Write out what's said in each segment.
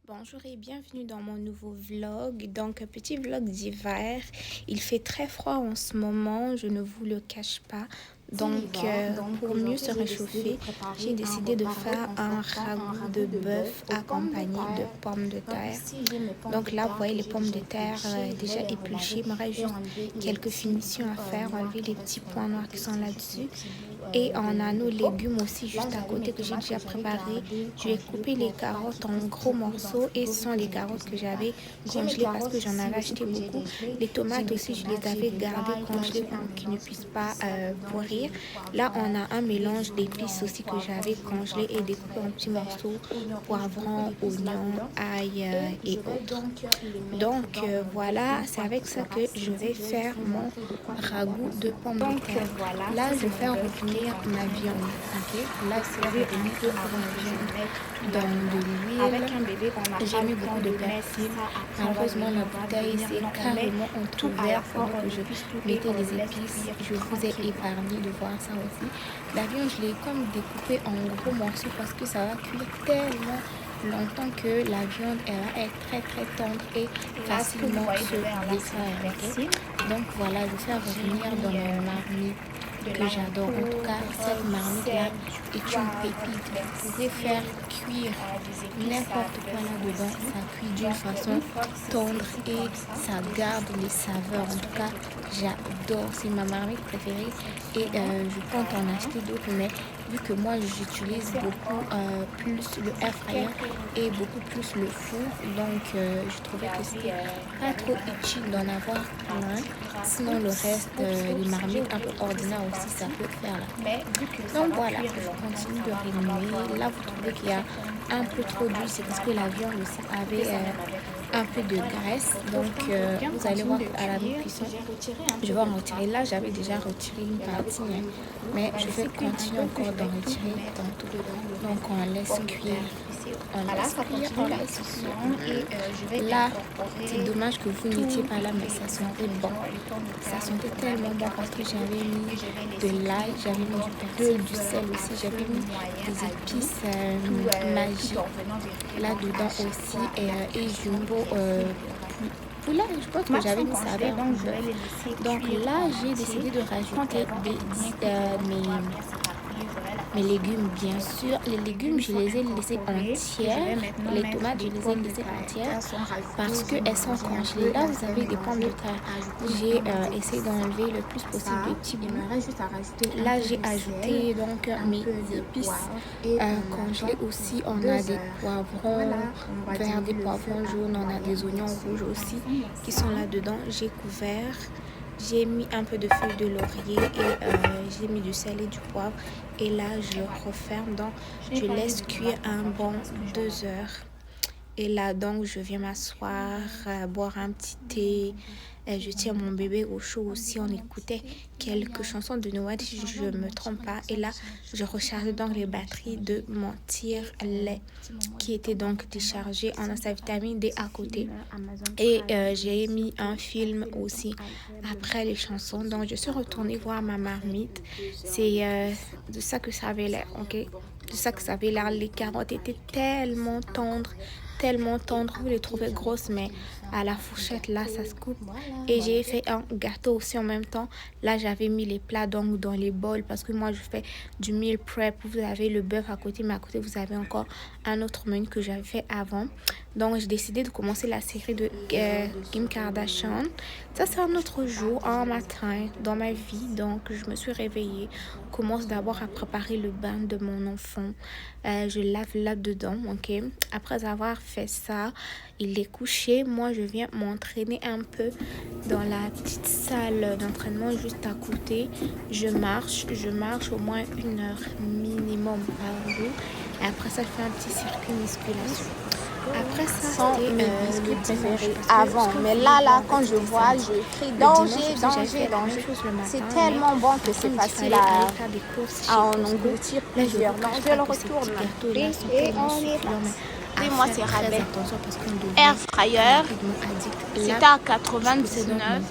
Bonjour et bienvenue dans mon nouveau vlog. Donc, un petit vlog d'hiver. Il fait très froid en ce moment, je ne vous le cache pas. Donc, pour mieux se réchauffer, j'ai décidé de faire un ragoût de bœuf accompagné de pommes de terre. Donc là, vous voyez les pommes de terre déjà épluchées. Il me reste juste quelques finitions à faire, enlever les petits points noirs qui sont là-dessus. Et on a nos légumes aussi juste à côté que j'ai déjà préparé. Je vais couper les carottes en gros morceaux et ce sont les carottes que j'avais congelées parce que j'en avais acheté beaucoup. Les tomates aussi, je les avais gardées congelées pour qu'ils ne puissent pas pourrir. Là, on a un mélange d'épices aussi que j'avais congelé et découpé en petits morceaux, poivrons, oignons, ail et autres. Donc voilà, c'est avec ça que je vais faire mon ragoût de pommes de terre. Là, je vais faire revenir ma viande. Là, je vais revenir ma viande dans de l'huile. J'ai mis beaucoup de persil. Malheureusement, la bouteille s'est carrément entrouverte pendant que je mettais les épices. Je vous ai épargné de voir ça aussi. La viande, je l'ai comme découpée en gros morceaux parce que ça va cuire tellement longtemps que la viande elle va être très tendre et facilement se défaire. Donc voilà, je vais faire revenir dans ma marmite que j'adore. En tout cas, cette marmite-là est une pépite. Vous pouvez faire cuire n'importe quoi là-dedans. Ça cuit d'une façon tendre et ça garde les saveurs. En tout cas, j'adore. C'est ma marmite préférée et je compte en acheter d'autres. Mais vu que moi, j'utilise beaucoup plus le air fryer et beaucoup plus le four, donc je trouvais que c'était pas trop utile d'en avoir plein. Sinon, le reste, les marmites un peu ordinaires aussi, ça peut faire là. Donc voilà, je continue de remuer. Là, vous trouvez qu'il y a un peu trop d'huile, c'est parce que la viande aussi avait un peu de graisse. Donc vous allez voir à la mi-cuisson, je vais en retirer. Là, j'avais déjà retiré une partie, mais je vais continuer encore d'en retirer tantôt. Donc on laisse cuire. On laisse cuire, on laisse cuire. Là, c'est dommage que vous n'étiez pas là, mais ça sentait bon. Ça sentait tellement bon parce que j'avais mis de l'ail, j'avais mis du persil, du sel aussi, j'avais mis des épices magiques là-dedans aussi et jumbo là, je pense que j'avais mis ça avec donc là, j'ai décidé de rajouter mes légumes, bien sûr. Les légumes, je les ai laissés entières. Les tomates, je les ai laissées entières parce qu'elles sont congelées. Là, vous avez des pommes de terre. J'ai essayé d'enlever le plus possible les petits bouts. Là, j'ai ajouté donc mes épices congelées aussi. On a des poivrons verts, des poivrons jaunes, on a des oignons rouges aussi qui sont là-dedans. J'ai couvert. J'ai mis un peu de feuilles de laurier et j'ai mis du sel et du poivre. Et là, je referme. Donc, je laisse cuire un bon 2 heures. Et là, donc, je viens m'asseoir, boire un petit thé. Je tiens mon bébé au chaud aussi. On écoutait quelques chansons de Noël, si je ne me trompe pas. Et là, je recharge donc les batteries de mon tire-lait qui était donc déchargé. On a sa vitamine D à côté. Et j'ai mis un film aussi après les chansons. Donc, je suis retournée voir ma marmite. C'est de ça que ça avait l'air, ok? De ça que ça avait l'air. Les carottes étaient tellement tendres. Vous les trouvez grosses, mais à la fourchette, là, ça se coupe. Et j'ai fait un gâteau aussi en même temps. Là, j'avais mis les plats donc dans les bols parce que moi, je fais du meal prep. Vous avez le bœuf à côté, mais à côté, vous avez encore un autre menu que j'avais fait avant. Donc, j'ai décidé de commencer la série de Kim Kardashian. Ça, c'est un autre jour, un matin dans ma vie. Donc, je me suis réveillée. Commence d'abord à préparer le bain de mon enfant. Je lave là-dedans, ok? Après avoir fait ça, il est couché. Moi, je viens m'entraîner un peu dans la petite salle d'entraînement juste à côté. Je marche au moins 1 heure minimum par jour. Et après ça, je fais un petit circuit musculation. Après ça, c'était le préféré avant. Mais là, quand je vois, je crie danger, danger, danger. C'est tellement bon que c'est facile à en engloutir plusieurs. Donc, je le retourne et on y passe. regardez, moi c'est rabais. Attention parce qu'on devient Air fryer, rapidement addict. c'était à 99,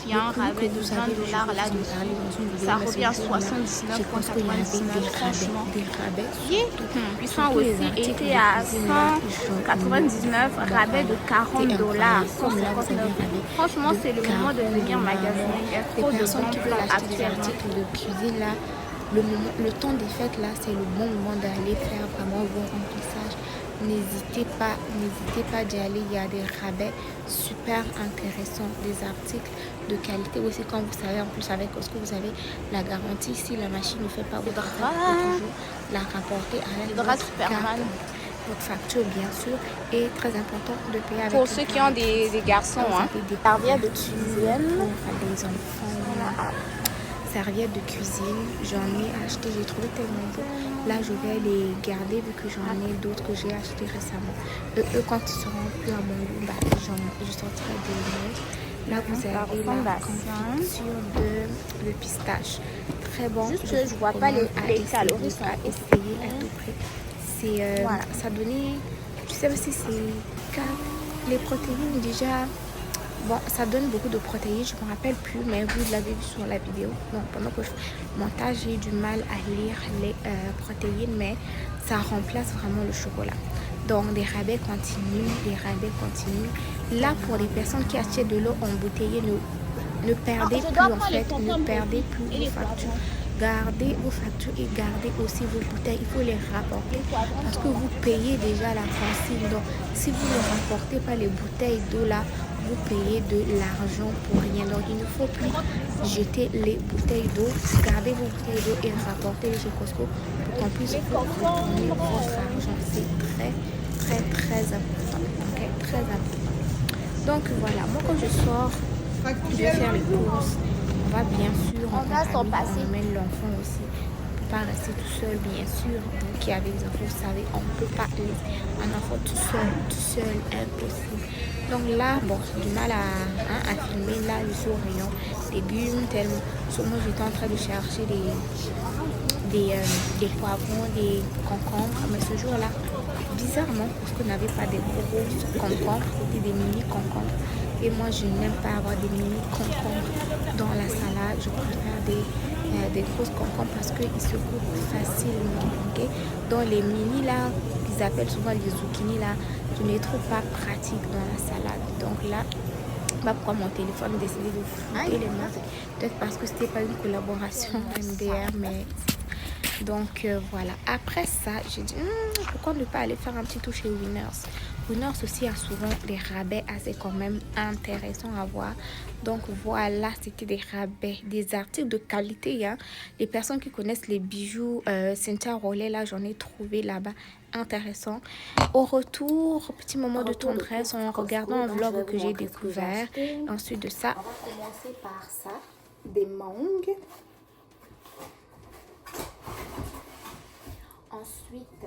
il y a un le rabais de que vous avez, $20 là-dessus. Ça revient à 79,99. Franchement, des rabais. Puissant aussi était à 199, rabais de $40, 159. Franchement, c'est le moment de venir magasiner. Il y a trop de bons plans actuellement. De cuisine là, le temps des fêtes là, c'est le bon moment d'aller faire vraiment vos remplissages. N'hésitez pas d'y aller. Il y a des rabais super intéressants, des articles de qualité aussi. Quand vous savez, en plus avec Costco, vous avez la garantie. Si la machine ne fait pas votre affaire, vous pouvez toujours la rapporter avec votre facture, bien sûr. Et très important de payer avec. Pour ceux qui ont des garçons, des serviettes de cuisine pour les enfants. Serviettes de cuisine, j'en ai acheté, j'ai trouvé tellement beau. Là, je vais les garder vu que j'en ai d'autres que j'ai acheté récemment. Eux, quand ils seront plus à mon goût, je sortirai des noms. Là, vous avez la confiture de pistache. Très bon. Juste que je vois pas les calories à essayer à tout prix. C'est ça donnait, je sais pas si c'est les protéines déjà. Bon, ça donne beaucoup de protéines, je ne me rappelle plus, mais vous l'avez vu sur la vidéo. Donc, pendant que je montage, j'ai du mal à lire les protéines, mais ça remplace vraiment le chocolat. Donc, des rabais continuent. Là, pour les personnes qui achètent de l'eau embouteillée, ne perdez plus en fait, ne perdez plus vos factures. Gardez vos factures et gardez aussi vos bouteilles. Il faut les rapporter parce que vous payez déjà la consigne. Donc, si vous ne rapportez pas les bouteilles d'eau là, vous payez de l'argent pour rien. Donc, il ne faut plus jeter les bouteilles d'eau. Gardez vos bouteilles d'eau et rapportez-les chez Costco pour qu'on puisse vous retourner votre argent. C'est très important. Okay? Très important. Donc, voilà. Moi, quand je sors, je vais faire les courses. On va bien sûr, on emmène l'enfant aussi. On ne peut pas rester tout seul, bien sûr. Vous qui avez des enfants, vous savez, on ne peut pas laisser un enfant tout seul, impossible. Donc là, bon, j'ai du mal à filmer. Là, je suis au rayon légumes, tellement. Moi, j'étais en train de chercher des poivrons, des concombres. Mais ce jour-là, bizarrement, parce qu'on n'avait pas des gros concombres, c'était des mini concombres. Et moi, je n'aime pas avoir des mini concombres dans la salade. Je préfère des grosses concombres parce qu'ils se coupent facilement. Okay? Dans les mini, là, ils appellent souvent les zucchini, là, je ne les trouve pas pratiques dans la salade. Donc là, bah, pourquoi mon téléphone décidé de fouiller les mains? Peut-être parce que c'était pas une collaboration MDR, mais... Donc voilà, après ça, j'ai dit pourquoi ne pas aller faire un petit tour chez Winners. Winners aussi a souvent des rabais assez quand même intéressants à voir. Donc voilà, c'était des rabais, des articles de qualité. Hein. Les personnes qui connaissent les bijoux Cynthia Rollet, là j'en ai trouvé là-bas intéressant. Au retour, petit moment de tendresse en regardant un vlog que j'ai découvert. Ensuite de ça, on va commencer par ça, des mangues. Ensuite,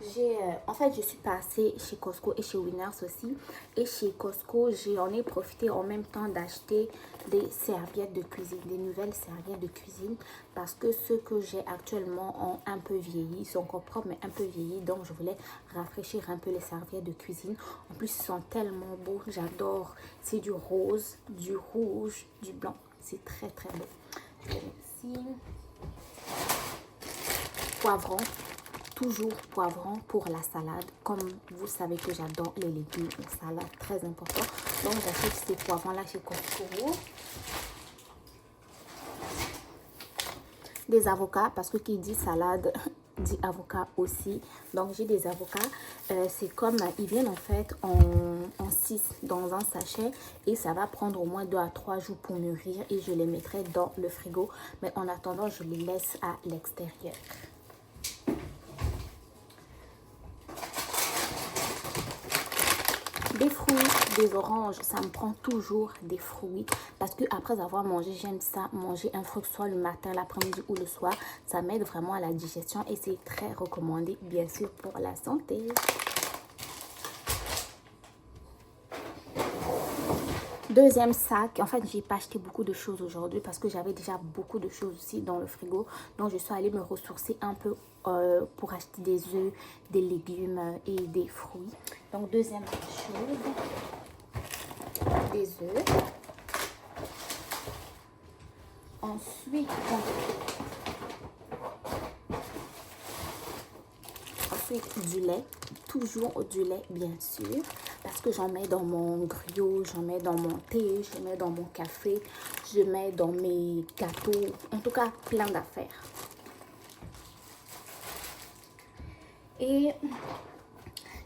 je suis passée chez Costco et chez Winners aussi. Et chez Costco, j'en ai profité en même temps d'acheter des serviettes de cuisine, des nouvelles serviettes de cuisine. Parce que ceux que j'ai actuellement ont un peu vieilli. Ils sont encore propres, mais un peu vieillis. Donc, je voulais rafraîchir un peu les serviettes de cuisine. En plus, ils sont tellement beaux. J'adore. C'est du rose, du rouge, du blanc. C'est très, très beau. Je vais ici. Poivron, toujours poivron pour la salade. Comme vous savez que j'adore les légumes en salade, très important. Donc j'achète ces poivrons là chez Costco. Des avocats, parce que qui dit salade dit avocat aussi. Donc j'ai des avocats. C'est comme ils viennent en fait en 6 dans un sachet et ça va prendre au moins 2 à 3 jours pour mûrir et je les mettrai dans le frigo. Mais en attendant, je les laisse à l'extérieur. Des fruits, des oranges, ça me prend toujours des fruits parce que après avoir mangé, j'aime ça, manger un fruit soit le matin, l'après-midi ou le soir. Ça m'aide vraiment à la digestion et c'est très recommandé, bien sûr, pour la santé. Deuxième sac, en fait, j'ai pas acheté beaucoup de choses aujourd'hui parce que j'avais déjà beaucoup de choses aussi dans le frigo. Donc, je suis allée me ressourcer un peu pour acheter des œufs, des légumes et des fruits. Donc, deuxième chose, des œufs. Ensuite, du lait, toujours du lait bien sûr, parce que j'en mets dans mon griot, j'en mets dans mon thé, je mets dans mon café, je mets dans mes gâteaux, en tout cas plein d'affaires. Et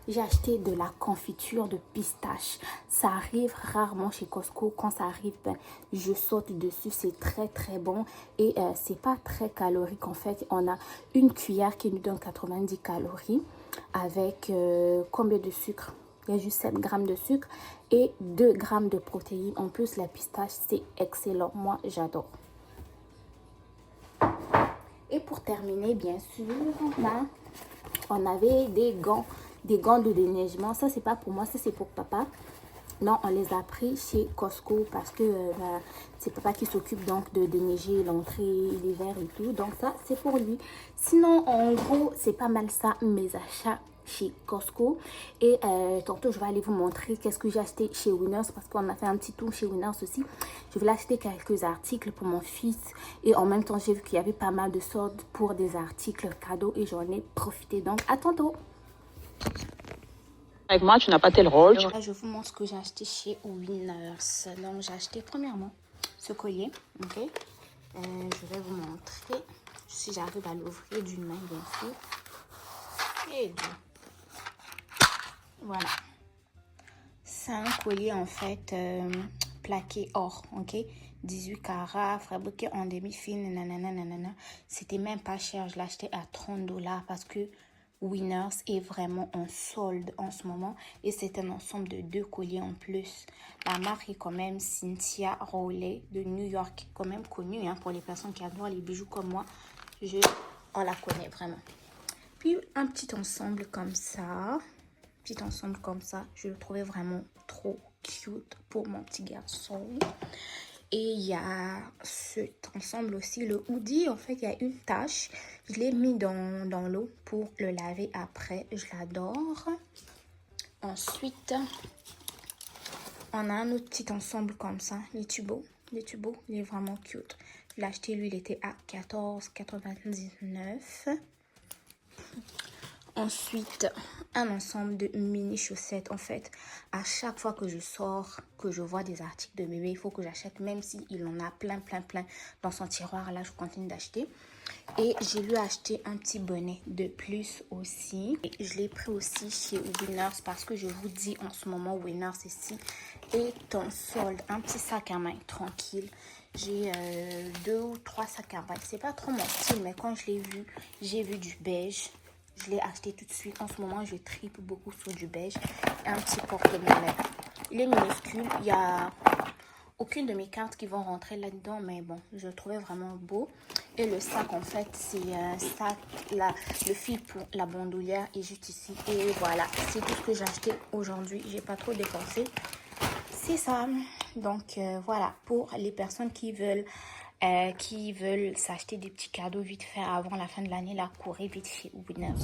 j'ai acheté de la confiture de pistache. Ça arrive rarement chez Costco. Quand ça arrive, ben, je saute dessus. C'est très très bon. Et c'est pas très calorique. En fait, on a une cuillère qui nous donne 90 calories. Avec combien de sucre? Il y a juste 7 grammes de sucre et 2 grammes de protéines. En plus, la pistache, c'est excellent. Moi, j'adore. Et pour terminer, bien sûr, on avait des gants de déneigement. Ça, c'est pas pour moi, ça, c'est pour papa. Non, on les a pris chez Costco parce que c'est papa qui s'occupe donc de déneiger l'entrée, l'hiver et tout. Donc ça, c'est pour lui. Sinon, en gros, c'est pas mal ça, mes achats chez Costco. Et tantôt, je vais aller vous montrer qu'est-ce que j'ai acheté chez Winners parce qu'on a fait un petit tour chez Winners aussi. Je voulais acheter quelques articles pour mon fils. Et en même temps, j'ai vu qu'il y avait pas mal de soldes pour des articles cadeaux et j'en ai profité. Donc, à tantôt! Avec moi, tu n'as pas tel rôle. Là, je vous montre ce que j'ai acheté chez Winners. Donc, j'ai acheté premièrement ce collier. Ok. Je vais vous montrer si j'arrive à l'ouvrir d'une main, bien sûr. Et deux. Voilà. C'est un collier en fait plaqué or. Ok. 18 carats, fabriqué en demi-fine. Nanana. C'était même pas cher. Je l'ai acheté à 30 $ parce que Winners est vraiment en solde en ce moment et c'est un ensemble de 2 colliers en plus. La marque est quand même Cynthia Rowley de New York, quand même connue hein, pour les personnes qui adorent les bijoux comme moi. On la connaît vraiment. Puis un petit ensemble comme ça, je le trouvais vraiment trop cute pour mon petit garçon. Et il y a cet ensemble aussi, le hoodie, en fait, il y a une tache. Je l'ai mis dans l'eau pour le laver après. Je l'adore. Ensuite, on a un autre petit ensemble comme ça. Les tubeaux, il est vraiment cute. Je l'ai acheté, lui, il était à 14,99 $. Ensuite, un ensemble de mini chaussettes. En fait, à chaque fois que je sors, que je vois des articles de bébé, il faut que j'achète, même s'il en a plein dans son tiroir. Là, je continue d'acheter. Et j'ai lui acheté un petit bonnet de plus aussi. Et je l'ai pris aussi chez Winners parce que je vous dis en ce moment, Winners ici est en solde. Un petit sac à main tranquille. J'ai 2 ou 3 sacs à main. C'est pas trop mon style, mais quand je l'ai vu, j'ai vu du beige. Je l'ai acheté tout de suite. En ce moment, je tripe beaucoup sur du beige. Et un petit porte-monnaie. Il est minuscule. Il n'y a aucune de mes cartes qui vont rentrer là-dedans. Mais bon, je le trouvais vraiment beau. Et le sac, en fait, c'est un sac. Le fil pour la bandoulière est juste ici. Et voilà, c'est tout ce que j'ai acheté aujourd'hui. J'ai pas trop dépensé. C'est ça. Donc, voilà. Pour les personnes qui veulent s'acheter des petits cadeaux vite fait avant la fin de l'année, là, courez vite chez Winners.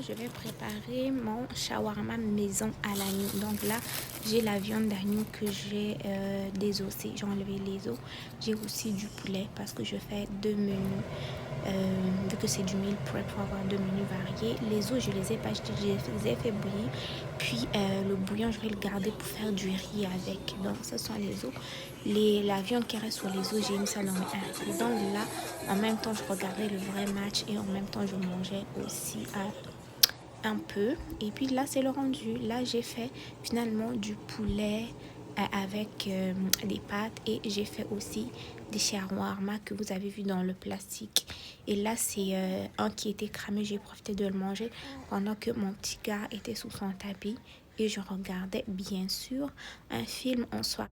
je vais préparer mon shawarma maison à l'agneau. Donc là, j'ai la viande d'agneau que j'ai désossée. J'ai enlevé les os. J'ai aussi du poulet parce que je fais 2 menus. Vu que c'est du meal prep, pour avoir 2 menus variés. Les os, je les ai pas achetés, je les ai fait bouillir. Puis le bouillon, je vais le garder pour faire du riz avec. Donc ce sont les os. La viande qui reste sur les os, j'ai mis ça dans mes haricots. Donc là, en même temps, je regardais le vrai match et en même temps, je mangeais aussi un peu. Et puis là, c'est le rendu. Là, j'ai fait finalement du poulet avec des pâtes et j'ai fait aussi des shawarma que vous avez vu dans le plastique. Et là, c'est un qui était cramé. J'ai profité de le manger pendant que mon petit gars était sous son tapis et je regardais bien sûr un film en soirée.